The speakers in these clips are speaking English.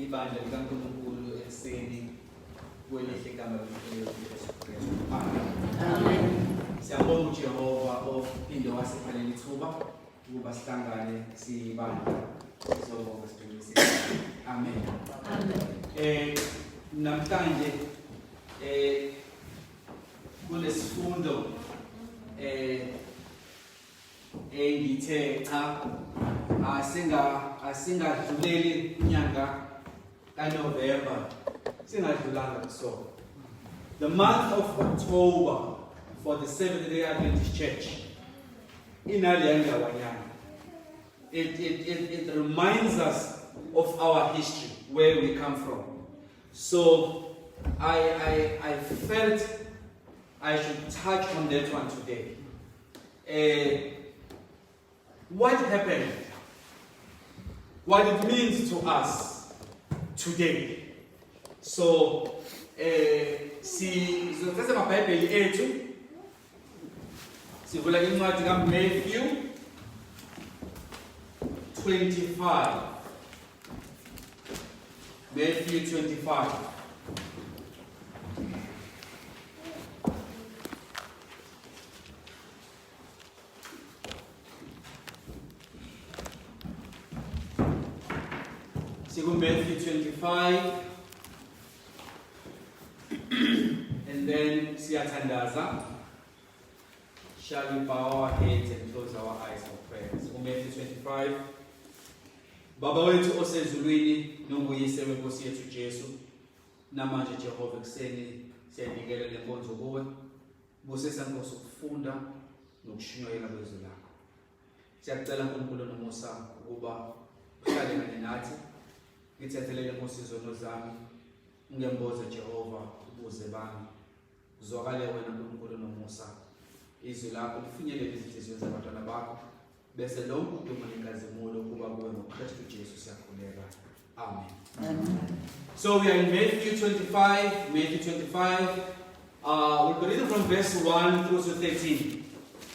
ibandla likaNkulunkulu ekuseni kwelihle igama likaYesu Kristu. Amen. Siyabonga uJehova ophinde wasiphalela ithuba ukuba sihlangane siyibandla sizobonga sidumisa. Amen. Amen. Namhlanje kulesifundo engithe cha asingadluleli inyanga kaNovember singadlulanga kuso. The month of October for the Seventh-day Adventist Church it reminds us of our history, where we come from. So I felt I should touch on that one today. What happened? What it means to us today. So, sizothatha amabhayibheli ethu sivula incwadi kaMatthew 25. Matthew 25. Matthew 25, and then siyathandaza. Shall we bow our heads and close our eyes for prayers? Matthew 25. Baba wethu osezulwini nonguyise wenkosi yethu Jesu, namanje Jehova kuseni siyanikela lenkonzo kuwe. Busisa Nkosi ukufunda nokushunyayela kwezwi lakho. Siyakucela uNkulunkulu nomusa ukuba uhlale kanye nathi. Ngithethelele Nkosi izono zami, ngemboze Jehova ubuze bami. Uzwakale wena uNkulunkulu nomusa. Izwi lakho lifinyelele ezinhliziyweni zabantwana bakho. Bese lonke udumo nenkazimulo kuba kuwe ngoKristu Jesu siyakhuleka. Amen. Amen. So we are in Matthew 25. Matthew 25. We'll be reading from verse 1 through to 13.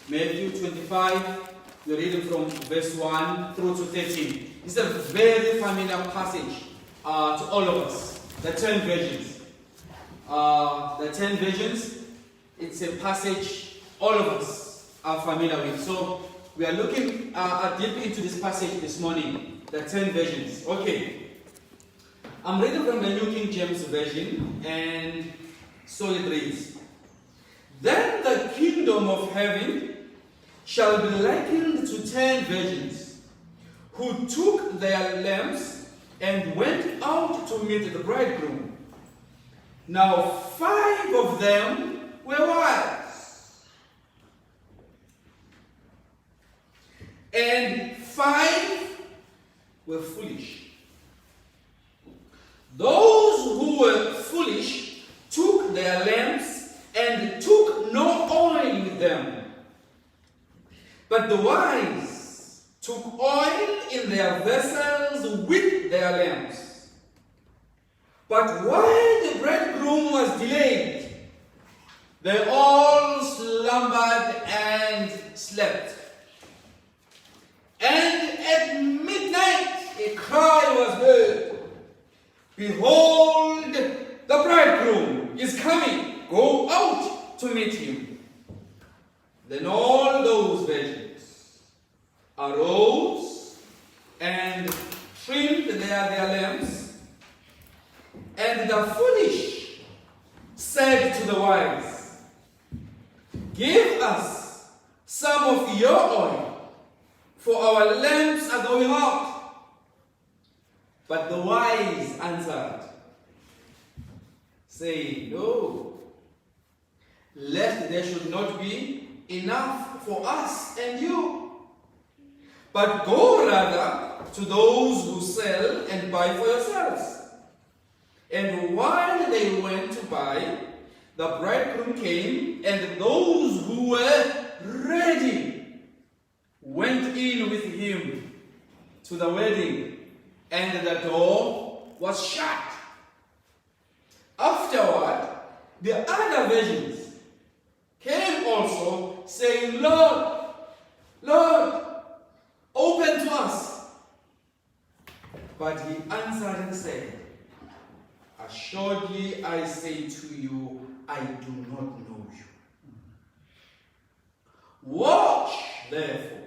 Matthew 25. We're reading from verse 1 through to 13. It's a very familiar passage to all of us. The 10 virgins. The 10 virgins, it's a passage all of us are familiar with. So we are looking deep into this passage this morning. The 10 virgins. Okay. I'm reading from the New King James Version, and so it reads. Then the kingdom of heaven shall be likened to 10 virgins, who took their lamps and went out to meet the bridegroom. Now 5 of them were wise, and 5 were foolish. Those who were foolish took their lamps and took no oil with them. But the wise took oil in their vessels with their lamps. But while the bridegroom was delayed, they all slumbered and slept. And at midnight a cry was heard, "Behold, the bridegroom is coming, go out to meet him." Then all those virgins arose and trimmed their lamps. And the foolish said to the wise, "Give us some of your oil, for our lamps are going out." But the wise answered, saying, "No, lest there should not be enough for us and you. But go rather to those who sell and buy for yourselves." And while they went to buy, the bridegroom came, and those who were ready went in with him to the wedding, and the door was shut. Afterward, the other virgins came also, saying, "Lord, Lord, open to us." But he answered and said, assuredly I say to you, I do not know you. Watch, therefore,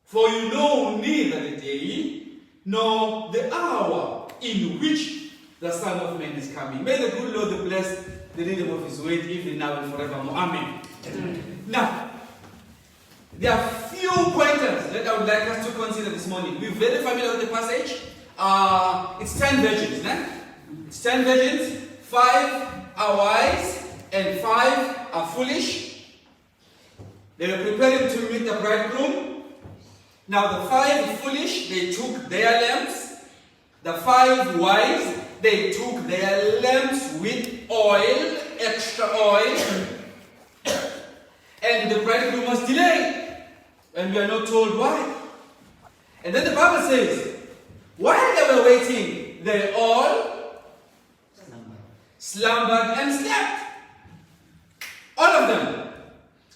for you know neither the day nor the hour in which the Son of Man is coming. May the good Lord bless the reading of his word, even now and forevermore. Amen. Now, there are few pointers that I would like us to consider this morning. We're very familiar with the passage. It's 10 virgins. It's 10 virgins. 5 are wise and 5 are foolish. They were preparing to meet the bridegroom. Now the 5 foolish, they took their lamps. The 5 wise, they took their lamps with oil, extra oil. And the bridegroom was delayed. And we are not told why. And then the Bible says, while they were waiting, they all slumbered and slept. All of them.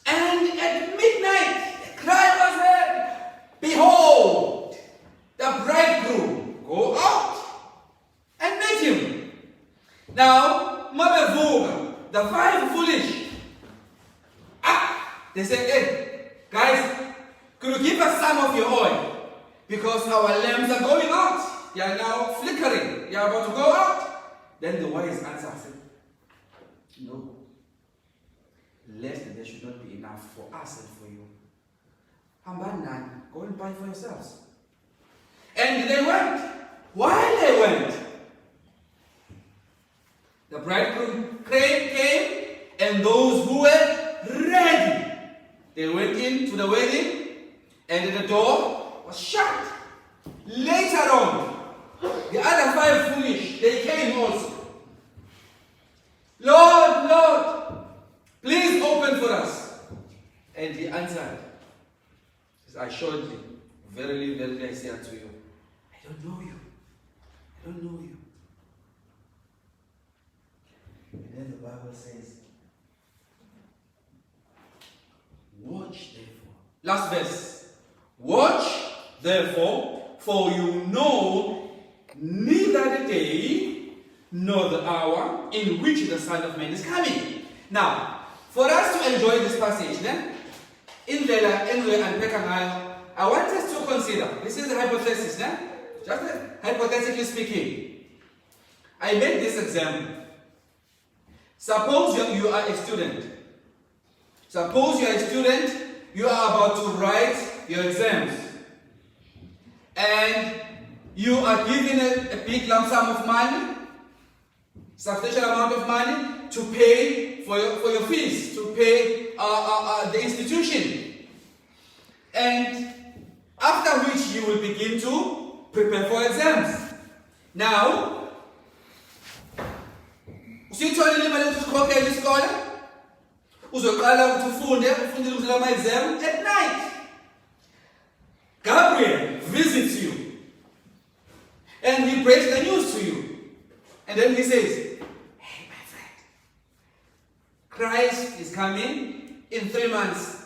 And at midnight, a cry was heard, behold, the bridegroom, go out and meet him. Now, Mabevuga, the 5 foolish, they said, hey, guys, could you give us some of your oil? Because our lamps are going out. They are now flickering. They are about to go out. Then the wise answer said, no. Lest there should not be enough for us and for you. Hambanan, go and buy for yourselves. And they went. While they went, the bridegroom came, and those who were ready, they went into the wedding, and the door was shut. Later on, the other 5 foolish, they came also. Lord, Lord, please open for us. And he answered, assuredly, verily, verily, I say unto you, I don't know you. I don't know you. And then the Bible says, watch therefore. Last verse. Watch therefore, for you know neither the day nor the hour in which the Son of Man is coming. Now, for us to enjoy this passage, I want us to consider, this is a hypothesis, just hypothetically speaking. I made this example. Suppose you are a student. Suppose you are a student, you are about to write your exams. And you are given a big lump sum of money, substantial amount of money, to pay for your fees, to pay the institution. And after which you will begin to prepare for exams. Now, usitholile imali ukukhokhela isikole, uzoqala ukuthi ufundele ukuzama exam at night. Gabriel visits you and he breaks the news to you. And then he says, hey my friend, Christ is coming in 3 months.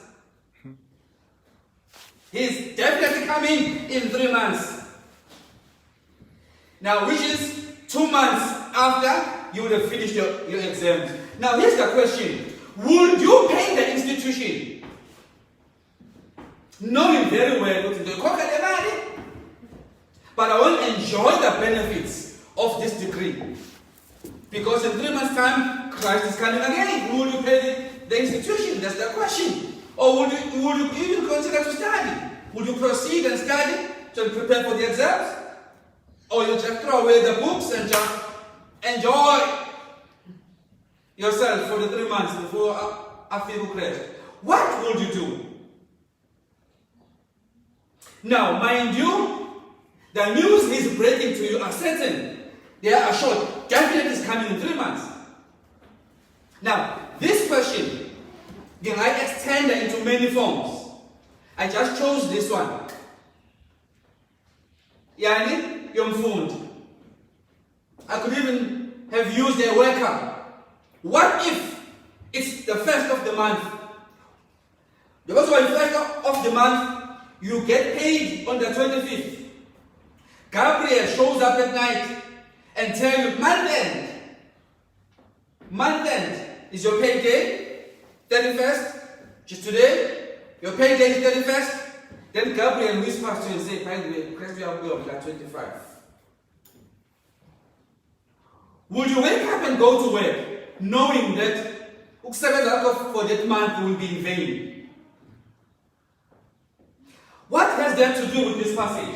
He's definitely coming in 3 months. Now, which is 2 months after you would have finished your exams. Now, here's the question. Would you pay the institution, knowing very well what the money, but I won't enjoy the benefits of this degree? Because in 3 months' time, Christ is coming again. Will you pay the institution? That's the question. Or would you even consider to study? Would you proceed and study to prepare for the exams? Or you just throw away the books and just enjoy yourself for the 3 months before a few crash? What would you do? Now, mind you, the news he's breaking to you are certain. They are assured. Definitely is coming in 3 months. Now, this question, can I extend it into many forms? I just chose this one. Yani, yomfundi. I could even have used a worker. What if it's the first of the month? Because on the first of the month, you get paid on the 25th. Gabriel shows up at night and tells you, month end is your payday, 31st, just today, your payday is 31st. Then Gabriel whispers to you and says, by the way, Christ will be on 25. Would you wake up and go to work knowing that for that month will be in vain? What has that to do with this passage?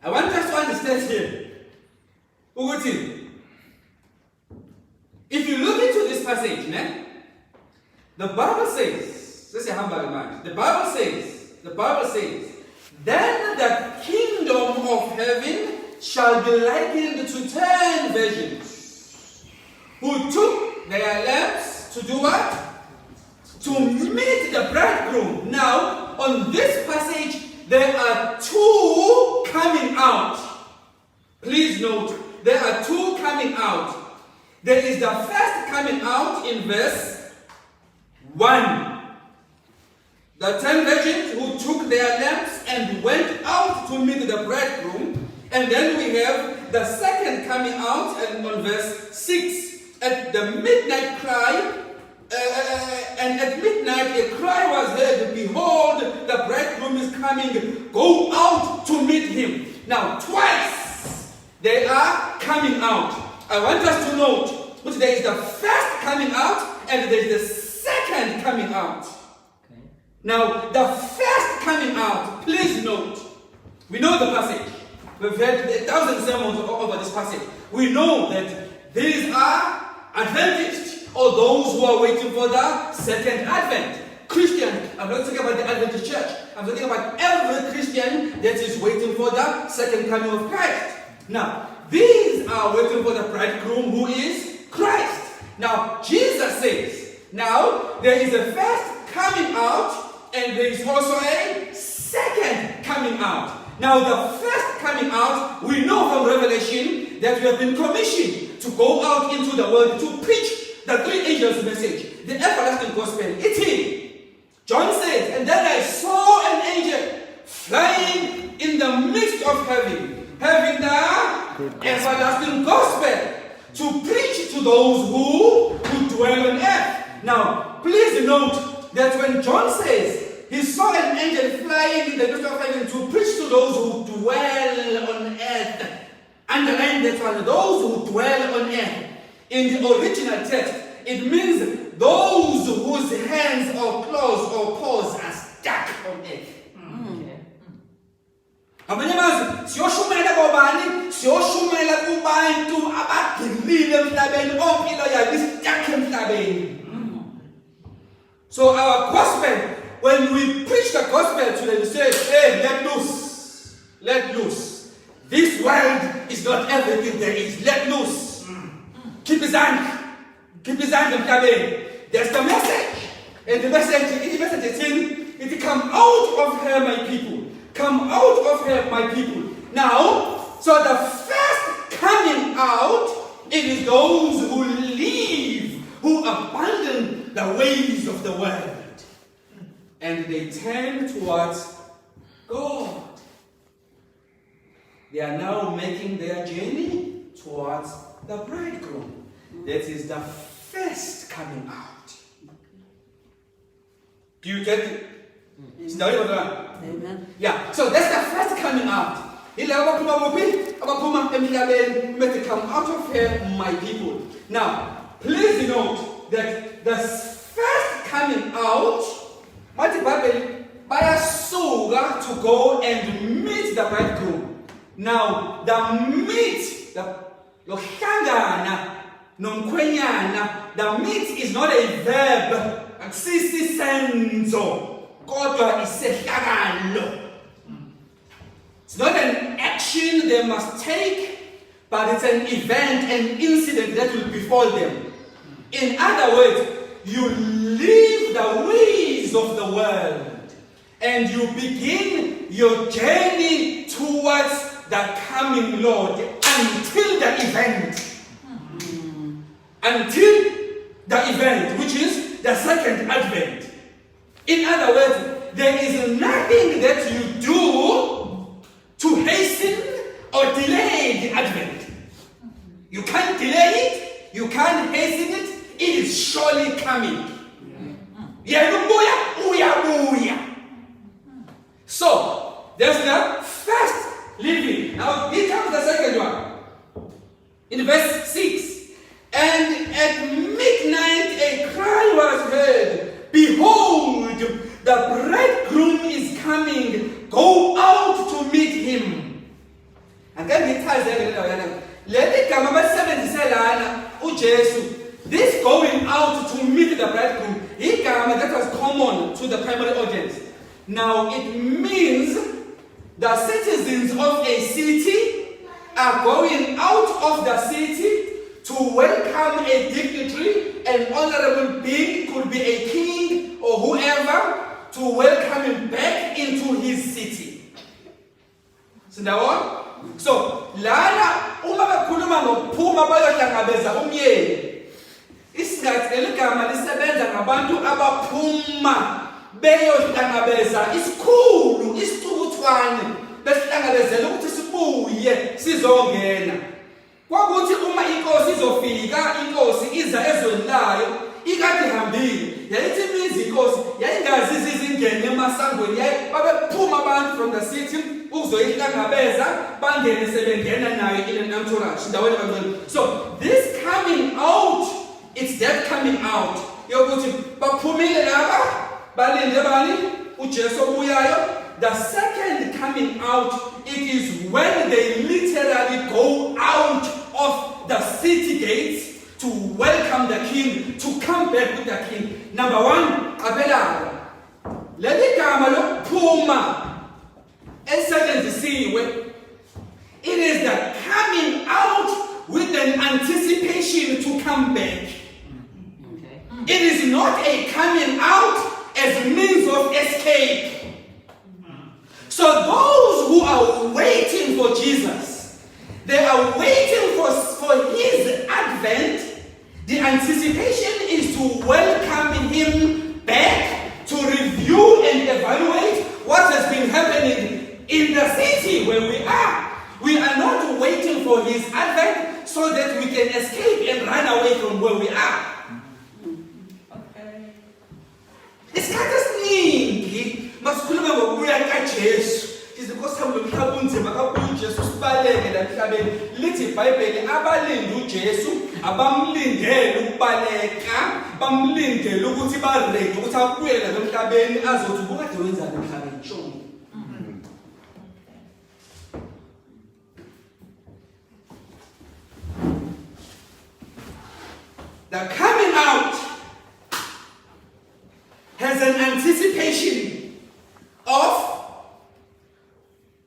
I want us to understand here. If you look into this passage, the Bible says, the Bible says, then the kingdom of heaven shall be likened to 10 virgins who took their lamps to do what? To meet the bridegroom. Now, on this passage, there are 2 coming out. Please note, there are 2 coming out. There is the first coming out in verse 1. The 10 virgins who took their lamps and went out to meet the bridegroom. And then we have the second coming out, and on verse 6, at the midnight cry, and at midnight a cry was heard, behold, the bridegroom is coming, go out to meet him. Now, twice they are coming out. I want us to note that there is the first coming out and there is the second coming out. Okay. Now, the first coming out, please note, we know the passage. We've had 1,000 sermons over this passage. We know that these are Adventists, or those who are waiting for the second advent. Christian, I'm not talking about the Adventist church. I'm talking about every Christian that is waiting for the second coming of Christ. Now, these are waiting for the bridegroom who is Christ. Now, Jesus says, now there is a first coming out and there is also a second coming out. Now, the first coming out, we know from Revelation that we have been commissioned to go out into the world to preach the 3 angels' message, the everlasting gospel. John says, and then I saw an angel flying in the midst of heaven, having the everlasting gospel to preach to those who dwell on earth. Now, please note that when John says he saw an angel flying in the midst of heaven to preach to those who dwell on earth, underline that one, those who dwell on earth. In the original text, it means those whose hands or claws or paws are stuck on earth. Abanye amazwi siyoshumela kobani, siyoshumela kubantu abadilile emhlabeni, ompilo yabo stuck emhlabeni. So our gospel, when we preach the gospel to them, we say, hey, let loose. This world is not everything there is. Let loose. Keep his hand emhlabeni. There's the message. And the message is saying, it come out of her, my people. Come out of her, my people. Now, so the first coming out, it is those who leave, who abandon the ways of the world. And they turn towards God. They are now making their journey towards the bridegroom. That is the first coming out. Do you get it? Amen. Yeah, so that's the first coming out. They come out of here, my people. Now, please note that the first coming out, to go and meet the bridegroom. Now, the meet, the meet is not a verb. It's not an action they must take, but it's an event, an incident that will befall them. In other words, you leave the ways of the world and you begin your journey towards the coming Lord until the event. Until the event, which is the second advent. In other words, there is nothing that you do to hasten or delay the advent. You can't delay it, you can't hasten it, it is surely coming. So, there's the first living. Now, here comes the second one. In verse 6. And at midnight a cry was heard, behold, the bridegroom is coming, go out to meet him. And then he tells them, this going out to meet the bridegroom, that was common to the primary audience. Now it means the citizens of a city are going out of the city to welcome a dignitary, an honorable being, could be a king or whoever, to welcome him back into his city. So, lana uma bakhuluma ngokuphuma bayohlangabeza umyeni. Isingathi leligama lisebenza ngabantu abaphuma beyohlangabeza isikhulu, isicukuthwane, besihlangabezela ukuthi sibuye sizongena. Kwakuthi uma inkosi izofika, inkosi iza ezweni layo, ikade ihambile. Yayithi imizi inkosi yayingazi izingene emasangweni, babephuma abantu from the city ukuzoyihlangabeza, bangene sebengena nayo in an entourage. So this coming out, it's that coming out. Yokuthi baphumile laba, balinde bani uJesu obuyayo. The second coming out, it is when they literally go out of the city gates to welcome the king, to come back with the king. Number one, abelalo. Leli gama lokuphuma elisebenzisiwe, it is the coming out with an anticipation to come back. Okay. It is not a coming out as a means of escape. So those who are waiting for Jesus, they are waiting for his advent. The anticipation is to welcome him back, to review and evaluate what has been happening in the city where we are. We are not waiting for his advent so that we can escape and run away from where we are. Okay. It's kind of sneaky. Masikhuluma ngokubuya kaJesu. Izikhosamlo mhlabunzima kabuya uJesu sibaleke la emhlabeni. Lithi iBhayibheli abalinde uJesu abamlindele ukubaleka, bamlindele ukuthi ba-ready ukuthi abuye la emhlabeni azothi ubukade wenzani emhlabeni shonke. The coming out has an anticipation of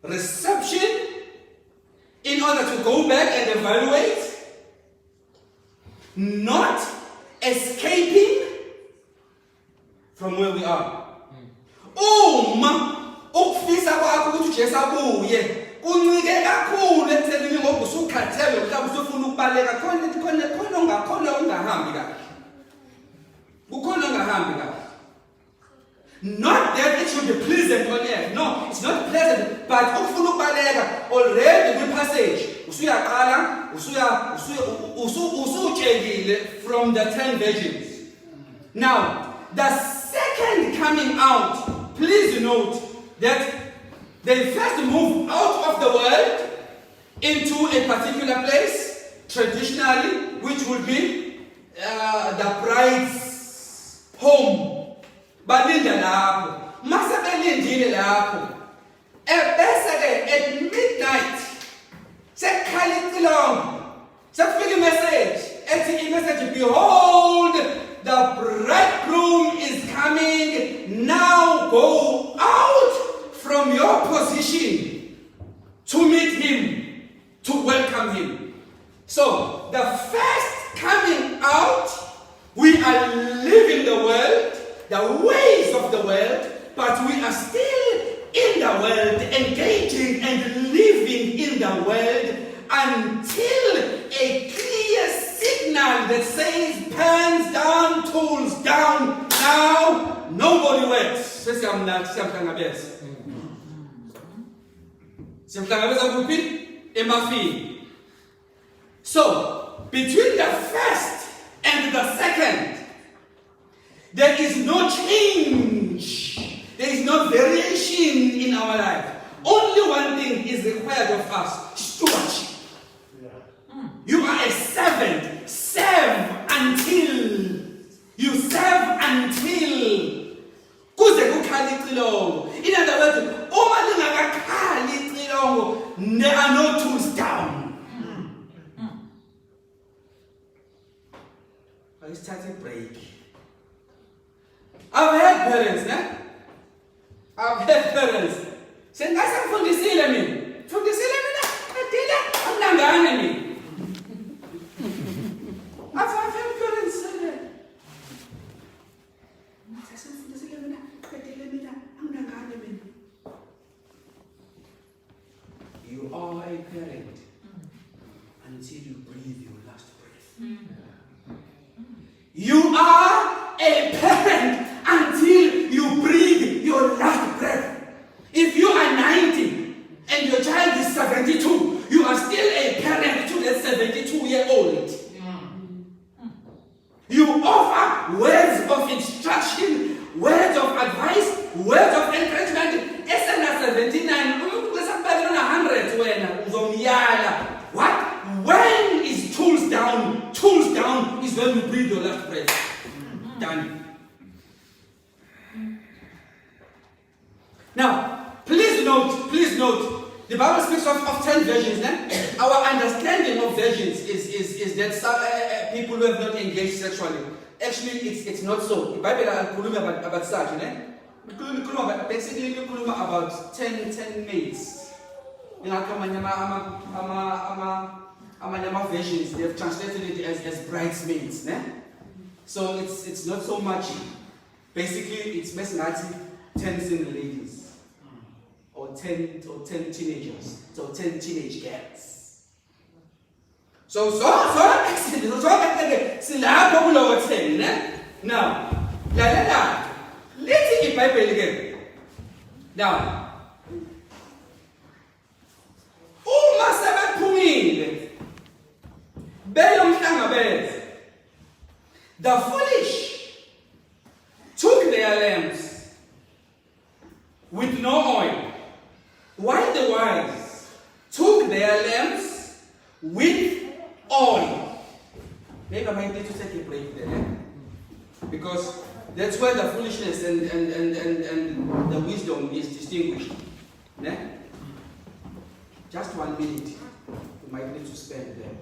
reception in order to go back and evaluate, not escaping from where we are. Uma ukufisa kwakho ukuthi uJesu abuye kuncike kakhulu ekuthenini ngoba usukhathele mhlawumbe usufuna ukubaleka khona ungahambi kahle. Kukhona ungahambi kahle. Not that it should be pleasant on earth. No, it's not pleasant. But ufuna ukubaleka already the passage. Usuyaqala, usutshengile from the 10 virgins. Now, the second coming out, please note that they first move out of the world into a particular place, traditionally, which would be the bride's home. Balinde lapho. Mase belindile lapho. Ebese at midnight, sekhala icilongo. Sekufika message. Ethi message, behold, the bridegroom is coming. Now go out from your position to meet him, to welcome him. So, the first coming out, we are leaving the world, the ways of the world, but we are still in the world, engaging and living in the world until a clear signal that says pens down, tools down, now nobody works. Siyahlangabeza kuphi? Emafini. So, between the first and the second, there is no change. There is no variation in our life. Only one thing is required of us: stewardship. You are a servant. Serve until you serve until kuze kukhali icilongo. In other words, uma lingakakhali icilongo, there are no tools down. Let's start a break. I've had parents, ne? I've had parents. Sengasafundisile mina. Fundisile mina. Adila amnangane mina. I've had parents say that. Sengasafundisile mina. Adila mina amnangane mina. You are a parent until you breathe your last breath. You are a parent until you breathe your last breath. If you are 90 and your child is 72, you are still a parent to that 72-year-old. You offer words of instruction, words of advice, words of encouragement. SNA 79, 100. What? When is tools down? Tools down is when you breathe your last breath. Done. Now, please note, the Bible speaks of 10 versions. Our understanding of versions is that some people who have not engaged sexually. Actually, it's not so. The Bible about such, basically about 10 mates. Amanyama versions, they have translated it as bridesmaids. So it's not so much. Basically, it's basically 10 single ladies. Or 10 teenagers. So 10 teenage girls. So now, let's see the Bible again. Now, uma sebephumile beyomhlangabeza, the foolish took their lamps with no oil, while the wise took their lamps with oil. Maybe I might need to take a break there, because that's where the foolishness and the wisdom is distinguished. Just 1 minute, you might need to spend there.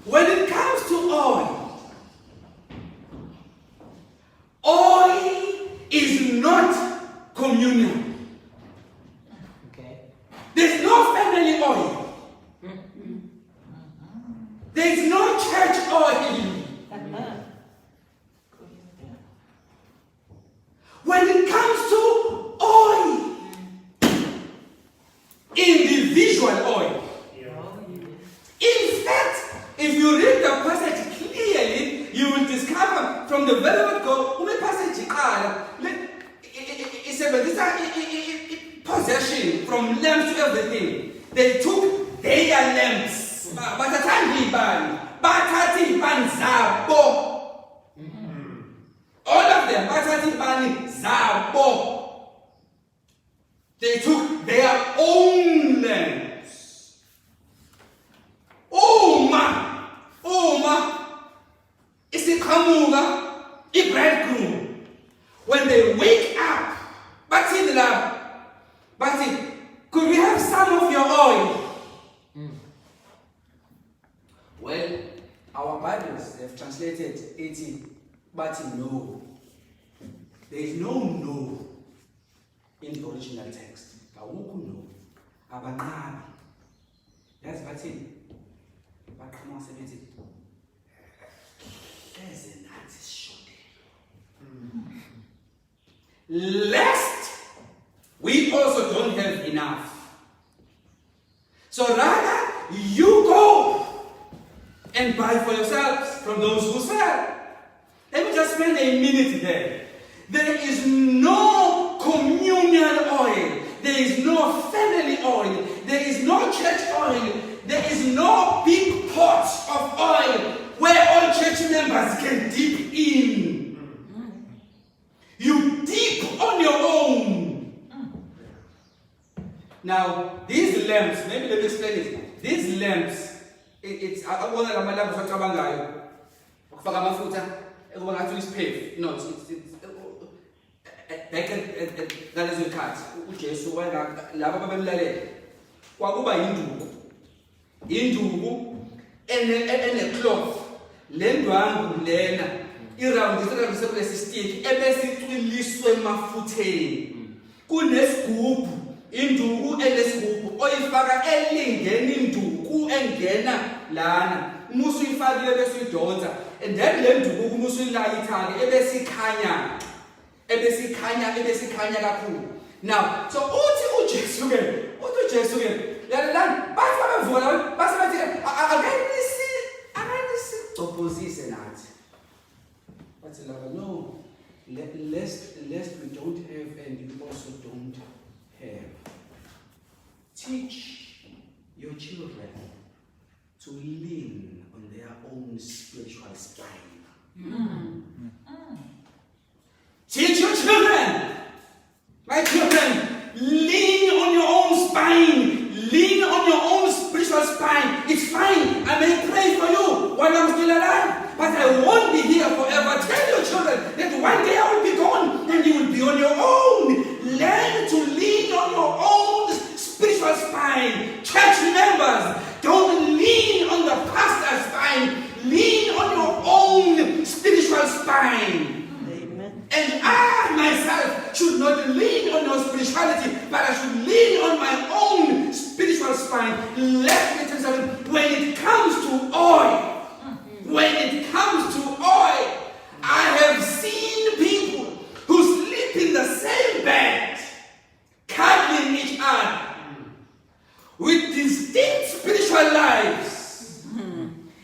When it comes to oil is not communal. Okay. There's no family oil. There's no church oil. When it comes to oil, individual oil. In fact, if you read the passage clearly, you will discover from the very word go, it's a possession from lamps to everything. They took their lamps. All of them. They took their own lamps. It's a kamuga, a bridegroom. When they wake up, could we have some of your oil? Well, our Bibles have translated 18, but no. There is no in the original text. No. Abanqabi. That's bathini. Baqhuma sebethi. Eze nathi sishode. Lest we also don't have enough. So rather, you go and buy for yourselves from those who sell. Let me just spend a minute there. There is no communal oil. There is no family oil. There is no church oil. There is no big pot of oil where all church members can dip in. You dip on your own. Now, these lamps, maybe let me explain it. These lamps, it's back at that is the cut. uJesu laba babemlalela kwakuba induku ene cloth lendwangu lena iround isekulesi stick ebesicwiliswe mafutheni kunesigubhu induku enesigubhu oyifaka elingeni induku engena lana umusu uyifakile bese uyidonsa and then le nduku umusu uyilayithake ebesikhanya kakhulu. Now, so uthi uJesu ke la bathi babevuka base bathi akanisi opposise nathi. Bathi laba no, lest we don't have and you also don't have. Teach your children to lean on their own spiritual spine. Teach your children, my children, lean on your own spine, lean on your own spiritual spine. It's fine, I may pray for you while I'm still alive, but I won't be here forever. Tell your children that one day I will be gone and you will be on your own. Learn to lean on your own spiritual spine. Church members, don't lean on the pastor's spine, lean on your own spiritual spine. And I myself should not lean on your spirituality, but I should lean on my own spiritual spine. Let me tell you something. When it comes to oil, I have seen people who sleep in the same bed, cuddling each other, with distinct spiritual lives.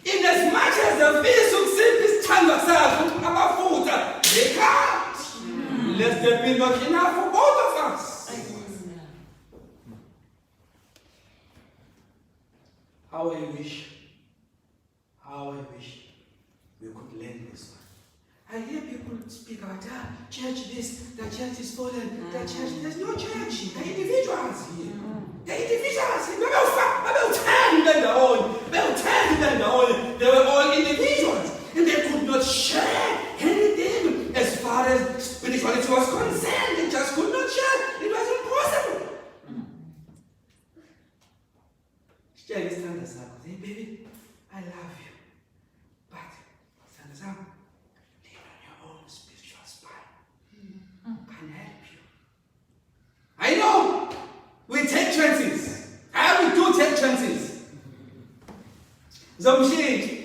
In as much as the physical simply stand aside, they can't. Let there be not enough for both of us. How I wish we could learn this one. I hear people speak about church this, the church is fallen, the church, there's no church, they're individuals here. They're individuals here. They were all individuals. And they could not share anything as far as spirituality was concerned. They just could not share. It was impossible. Hey baby, I love you. But lean on your own spiritual spine. Can help you. I know we take chances. We do take chances. Zomshiji.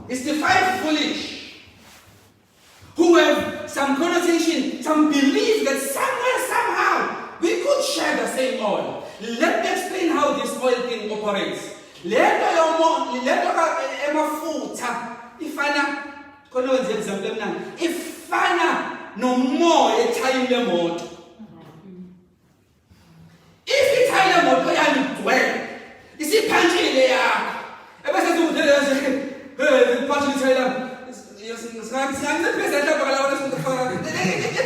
It's the five foolish who have some connotation, some belief that somewhere, somehow, we could share the same oil. Let me explain how this oil thing operates. Ifana no more etayini lemoto. If itayini lemoto yalidwele, isiphanjile yakho. Ebese uthele phanjile itayini.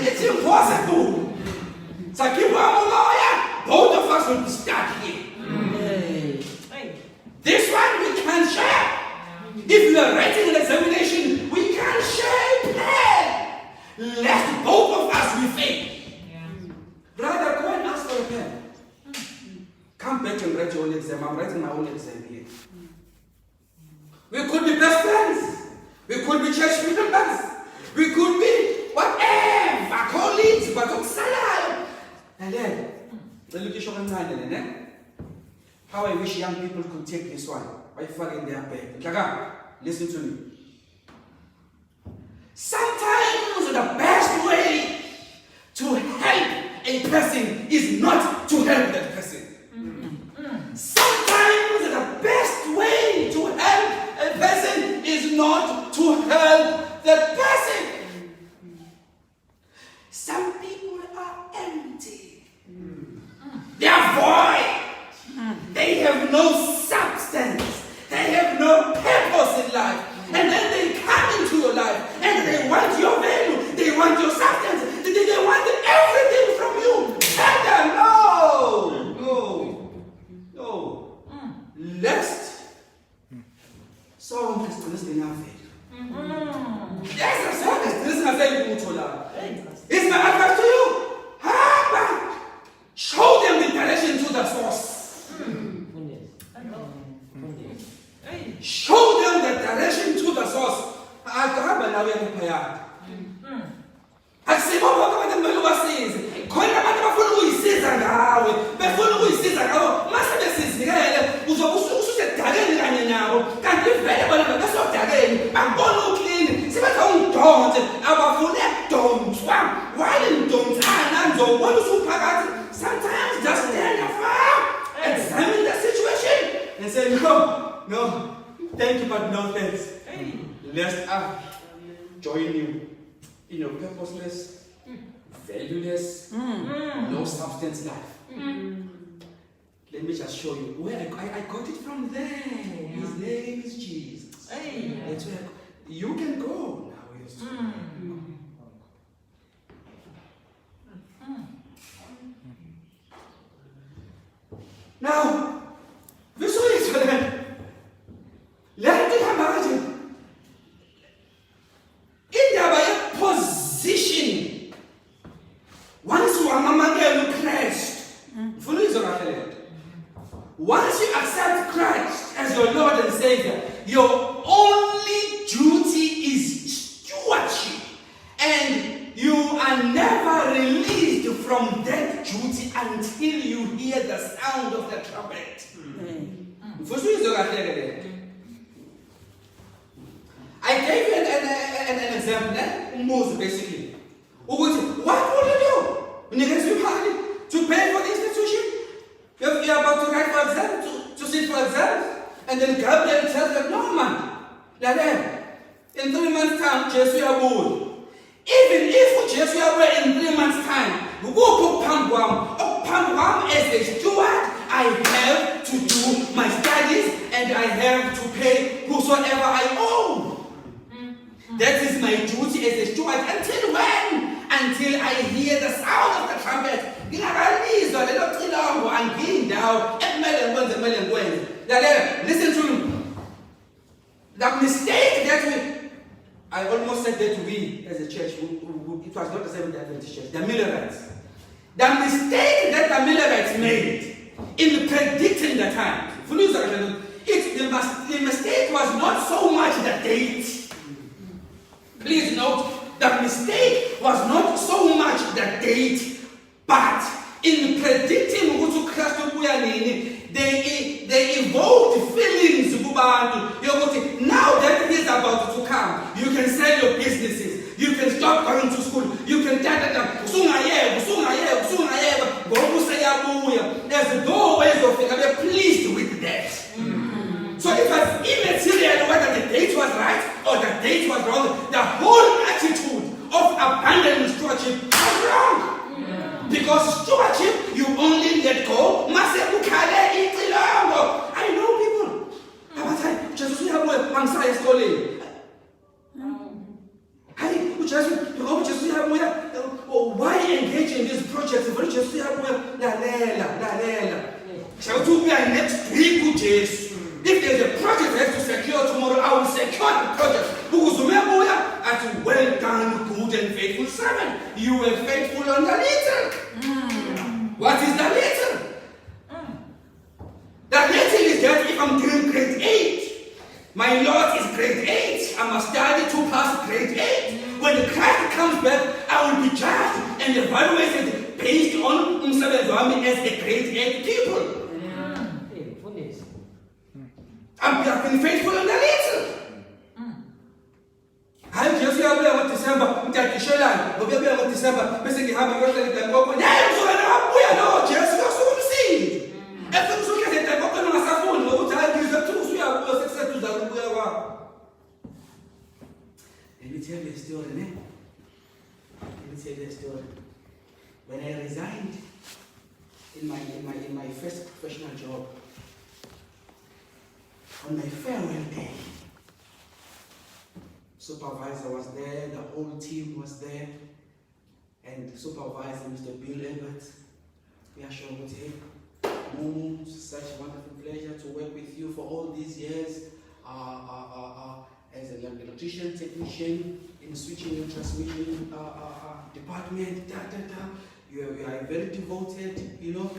It's impossible. So keep on lawyer. Both of us will be stuck here. This one we can share. If you are writing an examination, we can share a pen. Let both of us be faith. Brother, go and ask for a pen. Come back and write your own exam. I'm writing my own exam here. We could be best friends. We could be church members. We could be whatever, colleagues, but I'm and then, how I wish young people could take this one by falling their bed. Listen to me. Sometimes the best way to help a person is not to help that person. Sometimes the best way to help that person. Some people are empty. They are void. They have no substance. They have no purpose in life. And then they come into your life and they want your value. They want your substance. They want everything from you. Tell them, no. Lest someone is listening out value. Yes, someone is listening to life. It's my advice to you. Show them the direction to the source. Show them the direction to the source. Asibo bonke abantu kumele ubasize. Khona abantu bafuna ukuyisiza ngawe. Befuna ukuyisiza ngawe. Mase besizikele uzobe ususedakeni kanye nabo. Kanti vele bona besodakeni babona uclean. Sibatha ungidonse abafune ukudonswa. While indonsana ngizobona usuphakathi. Sometimes just stand afar. Examine the situation and say no, thank you but no thanks. Lest I join you in your purposeless, valueless, no substance life. Let me just show you where I got it from there. His name is Jesus. That's where you can go now. Now, this is for them. Let me imagine. Indaba ye-position. Once you are mamangela Christ, once you accept Christ as your Lord and Savior, your only duty is stewardship. And you are never released from that duty until you hear the sound of the trumpet. I gave you an example, basically. What would you do when you get to party? To pay for the institution? You're about to write for exam, to sit for exams, and then Gabriel tells them, no man, in 3 months' time, Jesus will. Even if Jesus were in 3 months' time, we go to Pangwam as a steward. I have to do my studies and I have to pay whosoever I owe. That is my duty as a steward. Until when? Until I hear the sound of the trumpet. Listen to me. The mistake that I almost said that we as a church, it was not the Seventh-day Adventist church, the Millerites. The mistake that the Millerites made in predicting the time, the mistake was not so much the date. Please note, the mistake was not so much the date, but in predicting who Christ they evoked feelings. Now that he is about to come, you can sell your businesses, you can stop going to school, you can tell them, there's no ways of thinking. I'm pleased with that. So it was immaterial whether the date was right or the date was wrong. The whole attitude of abandoning stewardship was wrong. Because stewardship, you only let go. I know people. Why engage in these projects? Next week, if there's a project I have to secure tomorrow, I will secure the project. Because as well done, good and faithful servant. You were faithful on the little. What is the little? The little is that if I'm doing grade 8, my lot is grade 8. I must study to pass grade 8. When the Christ comes back, I will be judged and evaluated based on Umsabezwami as a grade 8 people. I've been faithful on the little. I'm just here with December. I'm just December. Basically, I'm going to let them go. We are not just going to see. If you look at it, I'm going to use the tools we are successful. Let me tell you a story, ne? Let me tell you a story. When I resigned in my first professional job, on my farewell day, supervisor was there, the whole team was there, and the supervisor, Mr. Bill Ebert, we are sure with him. Mumu, such a wonderful pleasure to work with you for all these years as an electrician, technician in switching and transmission department. You are very devoted, young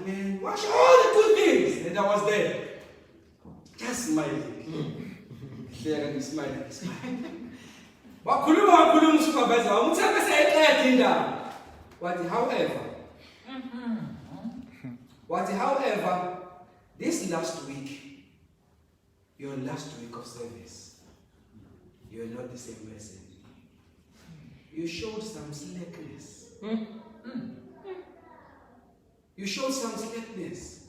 man. Watch all the good things. And I was there, just smiling. There and smiling. Wakhuluma supervisor, umthembe seyeqeda indaba. However, this last week, your last week of service, you are not the same person. You showed some slackness. You showed some slackness.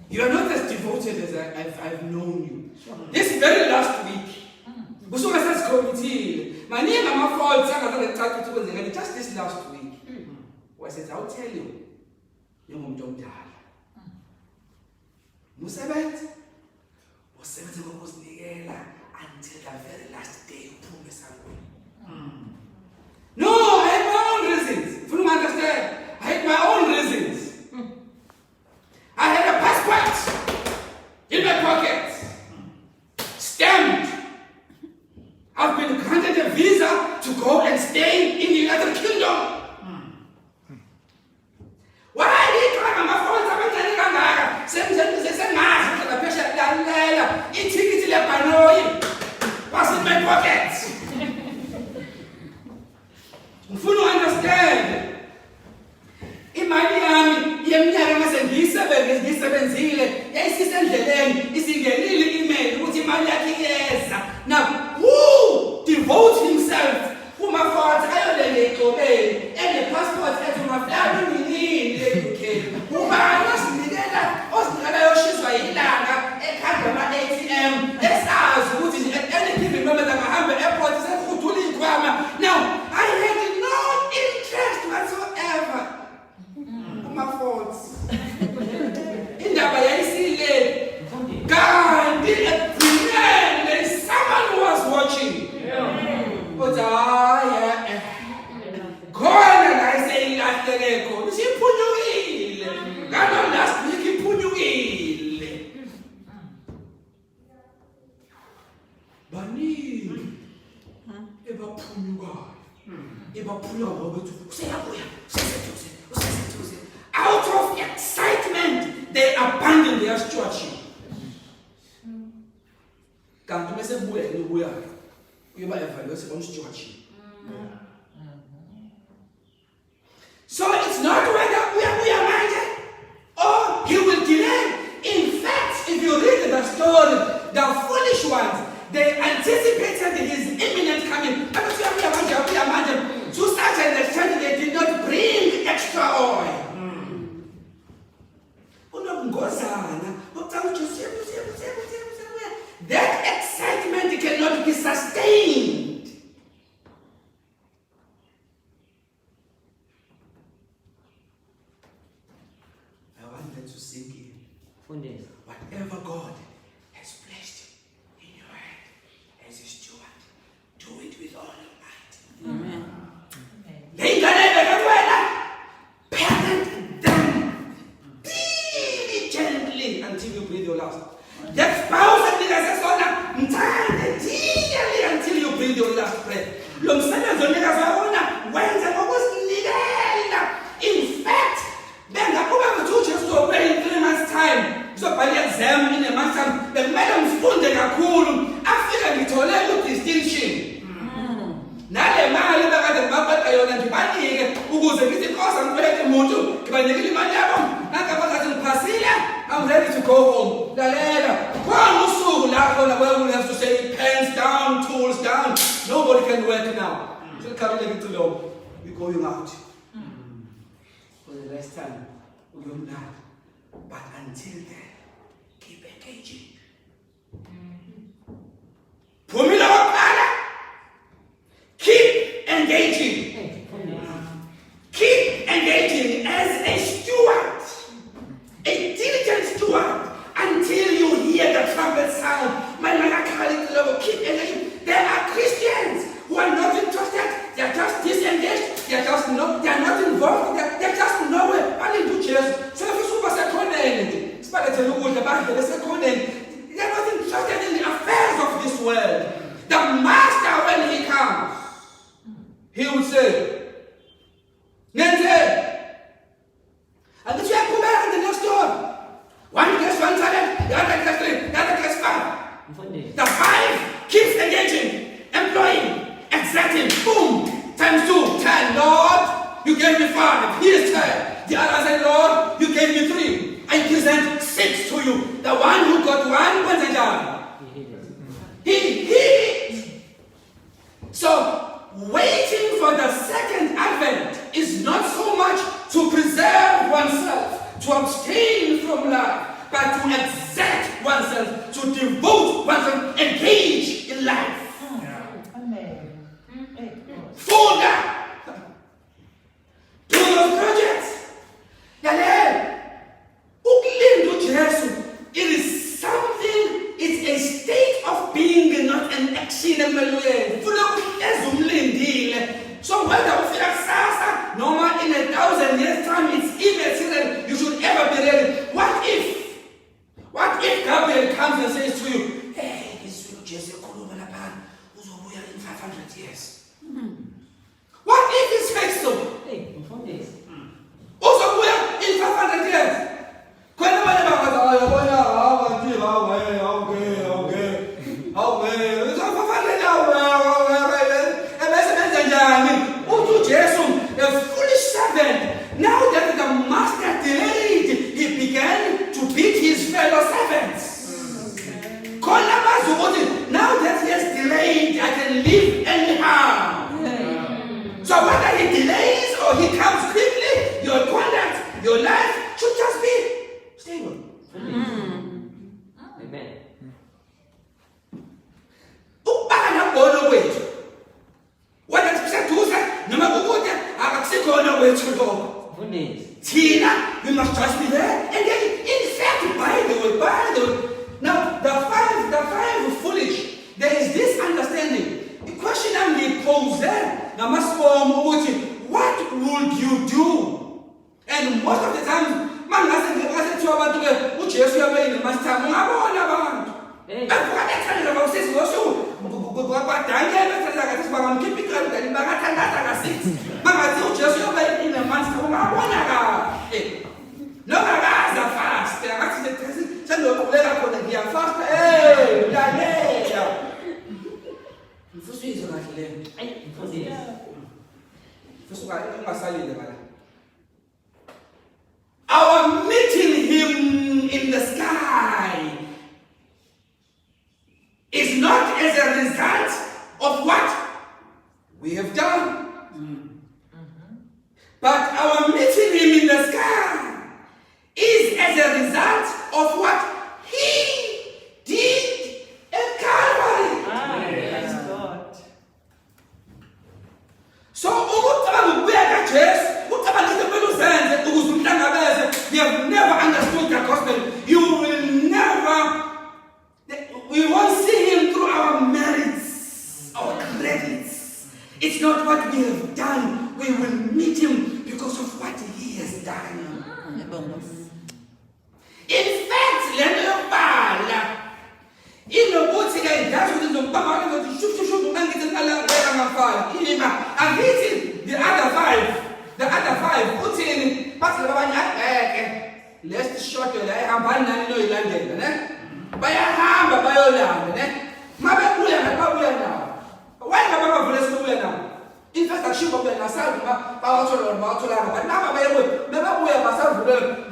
You are not as devoted as I've known you. This very last week, just this last week, I said, I'll tell you, Musebenzi ngokuzinikela until the very last day uphume esangweni. No, I had my own reasons. You understand? I had my own reasons. I had a passport in my pocket, stamped. I've been granted a visa to go and stay in the United Kingdom. Why did you have my phone? What's in my pocket? If you don't understand, imali yami yeminyaka mase ngisebenzile yayisisendleleni isingenile email ukuthi imali yakhe iyeza. Now who devotes himself kumafort ayolele eXhobeni ene passport ethi umaflabi nini le UK ubani osinikela yoshiswa yilanga ekhanda ama ATM esazi ukuthi at any given moment angahambe airport sekudula ikhwama. Now I had no interest whatsoever kumaforts indaba yayisile kanti ekugcineni someone was watching. But khona la seyilahleke khona siphunyukile ngalo last week iphunyukile baningi ebaphunyukayo bethu useyabuya useseduze. Out of excitement they abandon their stewardship. Kanti mase buya uyoba evaluate on stewardship. So it's not whether we are minded or he will delay. In fact, if you read the story, the foolish ones, they anticipated his imminent coming. To such an extent they did not bring extra oil. That excitement cannot be sustained. I want that to sink in. Whatever God has placed in your hand as a steward, do it with all your might. Amen. Parent them diligently until you breathe your last. That spouse that says, until you breathe your last breath. In fact, then the woman told you to obey in 3 months' time. So by the exam in a month's time, the madam found the kakulu. Africa with distinction. Nale mali bakade babaqayona ndibanike ukuze ngithi Nkosi angibeke umuntu ngibanike imali yabo nakabakathi ngiphasile. I'm ready to go home. Lalela khona usuku la khona where we have to say pens down, tools down. Nobody can work now. So coming to low, we're going out for the last time. We're going out. But until then, keep engaging. Pumila wakala. They're not interested in the affairs of this world. The master, when he comes, he will say, Nente. And this way, come back in the next door. One gets 1 talent, the other gets 3, the other gets 5. The 5 keeps engaging, employing, exacting, boom, times 2, 10. Lord, you gave me 5, here's 10. The other said, Lord, you gave me 3. I present 6 to you. The one who got 1 went down. He hid it. So, waiting for the second advent is not so much to preserve oneself, to abstain from life, but to exert oneself, to devote oneself, engage in life. Amen. Further to those projects. It is something, it's a state of being, not an action. So whether we feel sasa, no more in 1,000 years' time, it's immaterial. You should ever be ready. What if Gabriel comes and says to you, hey, this will just in 500 years? What if he says so? Also, in 500 years. The foolish servant, now that the master delayed, he began to beat his fellow servants. Now that he has delayed, I can live anyhow. So whether he delays or he comes quickly, your conduct, your life should just be stable. Amen. Whether it's Tina, we must just be there. And then, in fact, by the way. Now, the five foolish, there is this understanding. The question I'm posed there, what would you do? And most of the time, man, I said to about which is your way, the master, I want about. But what I tell you about this was so. I'm keeping it. Mama, just your way in the month. No, I fast. Send your letter for the dear fast. Hey, our meeting him in the sky is not as a result of what we have done. But our meeting him in the sky is as a result of what he did at Calvary. Yes, God. So, we have never understood the gospel. You will never, we won't see him through our merits, our credits. It's not what we have done. We will meet him because of what he has done. In fact, the other five, put in, let's short your life, I'm buying no London, by a hammer, by your land, why am I now? In fact, I should have been myself, but now I'm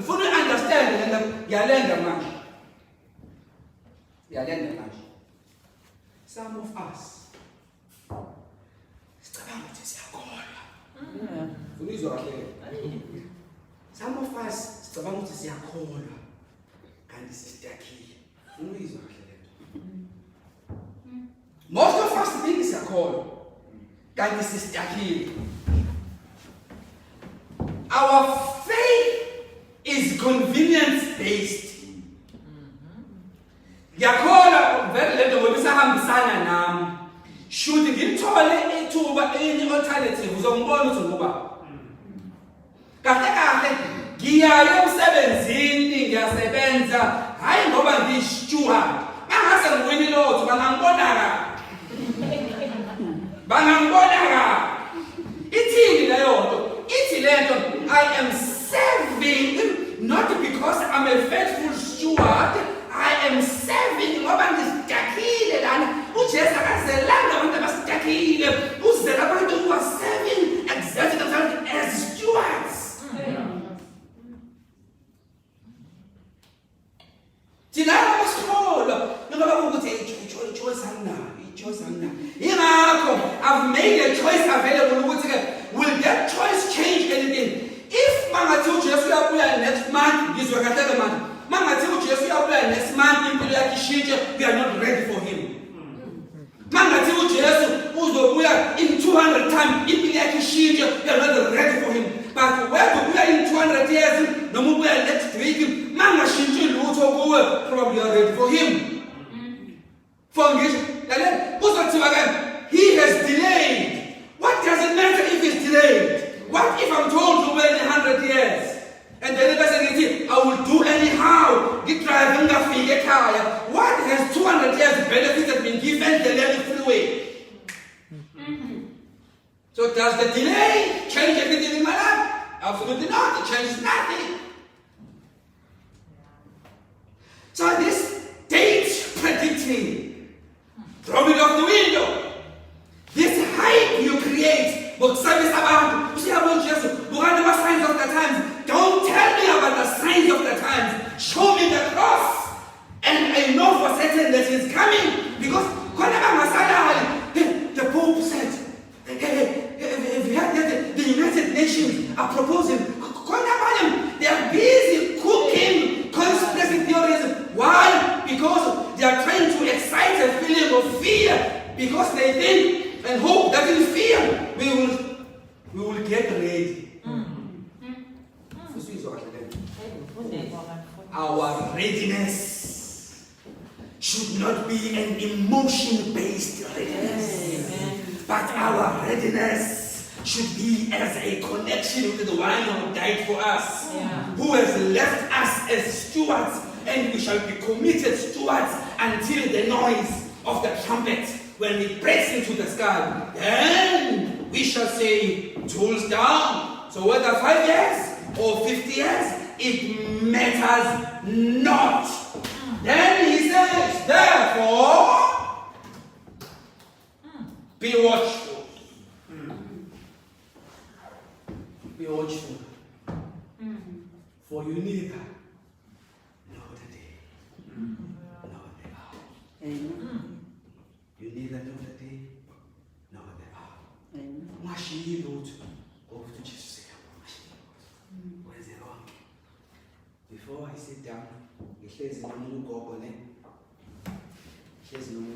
fully understand some of us. Some of us sicabanga ukuthi siyakholwa kanti sisiyakile. Unizwa kahle lento. Most of us think siyakholwa kanti sisiyakile. Our faith is convenience based. Yakholwa vele lento ngoba isahambisana nami. Should ngithole ithuba enye alternative uzongibona ukuthi ngoba kahle ngiyayo emsebenzini ngiyasebenza hayi ngoba ngiyi-steward. Mangase ngiwini lotho bangangibona kabi. Bangangibona kabi. Ithini leyo nto? Ithi le nto, I am serving not because I'm a faithful steward. I am serving ngoba ngisitakile lana. uJesu akazelanga abantu abasitakile. Uzela abantu who are serving, exerting themselves as stewards. Thina abasikholwa ngoba ukuthi i-choice anginayo. Yingakho I've made a choice available ukuthi will that choice change anything? If mangathi uJesu uyabuya next month, ngizwe kahle ke manje. Mangathi uJesu uyabuya next month, impilo yakhe ishintshe, we are not ready for him. Mangathi uJesu uzobuya in 200 times, impilo yakhe ishintshe, we are not ready for him. But whether we are in 200 years, noma ubuya next week, mangashintshi lutho kuwe, probably you are ready for him. For ngisho, uzothiwa ke, he has delayed. What does it matter if it's delayed? What if I'm told to wait 100 years? And then the person gets I will do anyhow. Get driving the car. What has 200 years benefit been given the lane freeway? So does the delay change everything in my life? Absolutely not. It changes nothing. So this date predicting, throw it off the window. This hype you create, but service about, you see about Jesus, what are the signs of the times? Don't tell me about the signs of the times. Show me the cross. And I know for certain that it's coming. Because the Pope said, the United Nations are proposing, they are busy cooking conspiracy theories. Why? Because they are trying to excite a feeling of fear. Because they think and hope that in fear we will get ready. Our readiness should not be an emotion-based readiness, but our readiness should be as a connection with the one who died for us, who has left us as stewards, and we shall be committed stewards until the noise of the trumpet, when it breaks into the sky, then we shall say, tools down. So whether 5 years or 50 years, it matters not. Then he says, therefore, be watchful. Be watchful. For you neither know the day, nor the hour. Amen. You neither know the day, nor the hour. Amen. Ungashiyi lutho ukuthi Jesu wenze lonke. Before I sit down, ngihlezi nomunye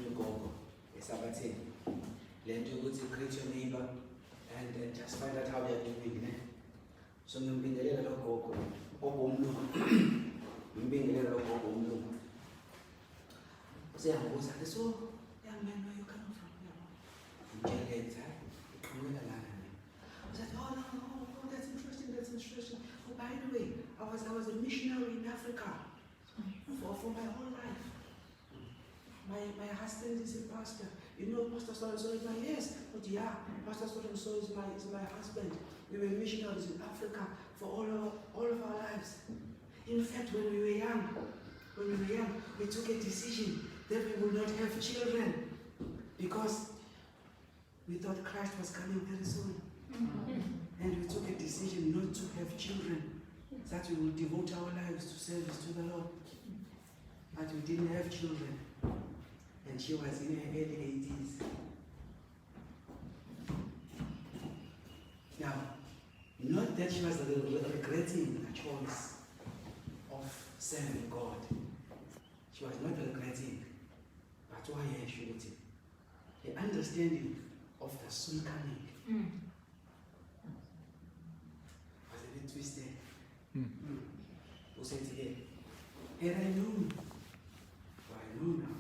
ugogo esabatheni. Le nto ukuthi greet your neighbor and just find out how they are doing. So ngimbingelela lo gogo obomlungu. Ngimbingelela lo gogo omlungu. Useyangibuza ke, so young man, where you coming from? Ngiyaleza. I said, oh, no, that's interesting. Oh, by the way, I was a missionary in Africa for my whole life. My husband is a pastor. You know, Pastor so-and-so is my, yes. But yeah, Pastor so-and-so is my husband. We were missionaries in Africa for all of our lives. In fact, when we were young, we took a decision that we would not have children because we thought Christ was coming very soon. And we took a decision not to have children, that we would devote our lives to service to the Lord. But we didn't have children. And she was in her early 80s. Now, not that she was regretting the choice of serving God. She was not regretting, but why should it? The understanding of the soon coming was a bit twisted. Who said here? Had I known, or I know now,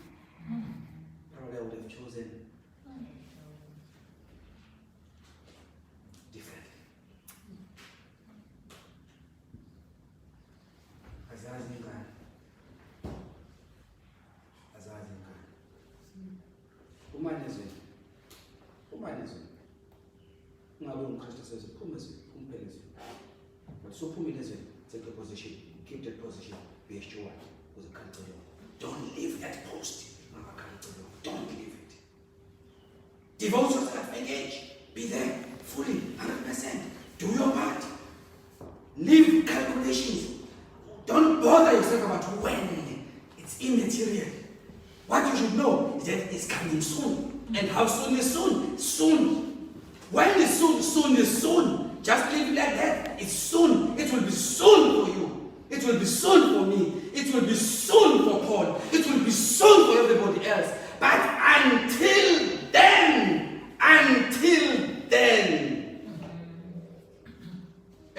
probably I would have chosen differently. As I was phuma ezweni. Ungabe ungumKristu seziphuma ezweni, phumphele ezweni. But sophumile ezweni, take a position, keep that position, be assured. Don't leave that post. Don't leave it. Devote yourself, engage. Be there fully, 100%. Do your part. Leave calculations. Don't bother yourself about when. It's immaterial. What you should know is that it's coming soon. And how soon is soon? Soon. When is soon? Soon is soon. Just leave it like that. It's soon. It will be soon for you. It will be soon for me. It will be soon for Paul. It will be soon for everybody else. But until then,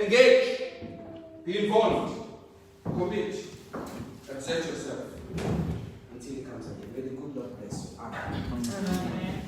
engage, be involved, commit, exert yourself until it comes again. May the good Lord bless you. Amen.